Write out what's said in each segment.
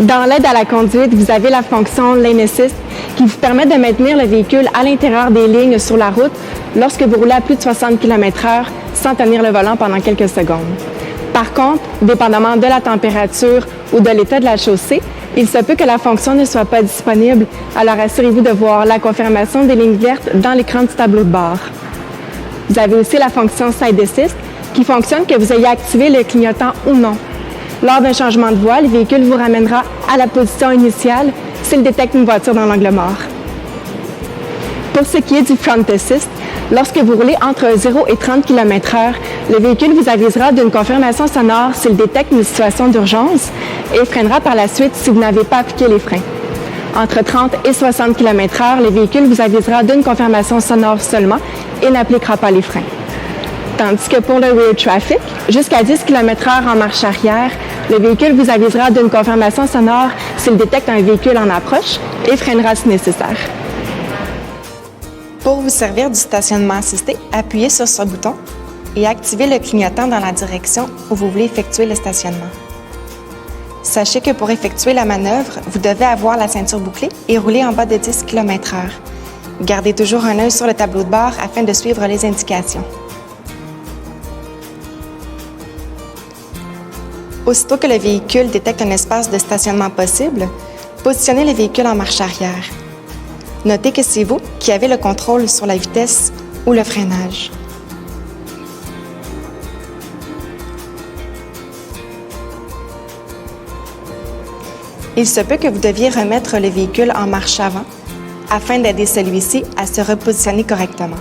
Dans l'aide à la conduite, vous avez la fonction Lane Assist qui vous permet de maintenir le véhicule à l'intérieur des lignes sur la route lorsque vous roulez à plus de 60 km/h sans tenir le volant pendant quelques secondes. Par contre, dépendamment de la température ou de l'état de la chaussée, il se peut que la fonction ne soit pas disponible, alors assurez-vous de voir la confirmation des lignes vertes dans l'écran du tableau de bord. Vous avez aussi la fonction Side Assist qui fonctionne que vous ayez activé le clignotant ou non. Lors d'un changement de voie, le véhicule vous ramènera à la position initiale s'il détecte une voiture dans l'angle mort. Pour ce qui est du Front Assist, lorsque vous roulez entre 0 et 30 km/h, le véhicule vous avisera d'une confirmation sonore s'il détecte une situation d'urgence et freinera par la suite si vous n'avez pas appliqué les freins. Entre 30 et 60 km/h, le véhicule vous avisera d'une confirmation sonore seulement et n'appliquera pas les freins. Tandis que pour le Rear Traffic, jusqu'à 10 km/h en marche arrière, le véhicule vous avisera d'une confirmation sonore s'il détecte un véhicule en approche et freinera si nécessaire. Pour vous servir du stationnement assisté, appuyez sur ce bouton et activez le clignotant dans la direction où vous voulez effectuer le stationnement. Sachez que pour effectuer la manœuvre, vous devez avoir la ceinture bouclée et rouler en bas de 10 km/h. Gardez toujours un œil sur le tableau de bord afin de suivre les indications. Aussitôt que le véhicule détecte un espace de stationnement possible, positionnez le véhicule en marche arrière. Notez que c'est vous qui avez le contrôle sur la vitesse ou le freinage. Il se peut que vous deviez remettre le véhicule en marche avant afin d'aider celui-ci à se repositionner correctement.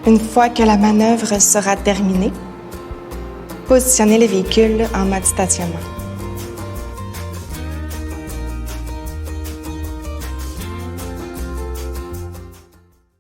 Une fois que la manœuvre sera terminée, positionnez le véhicule en mode stationnement.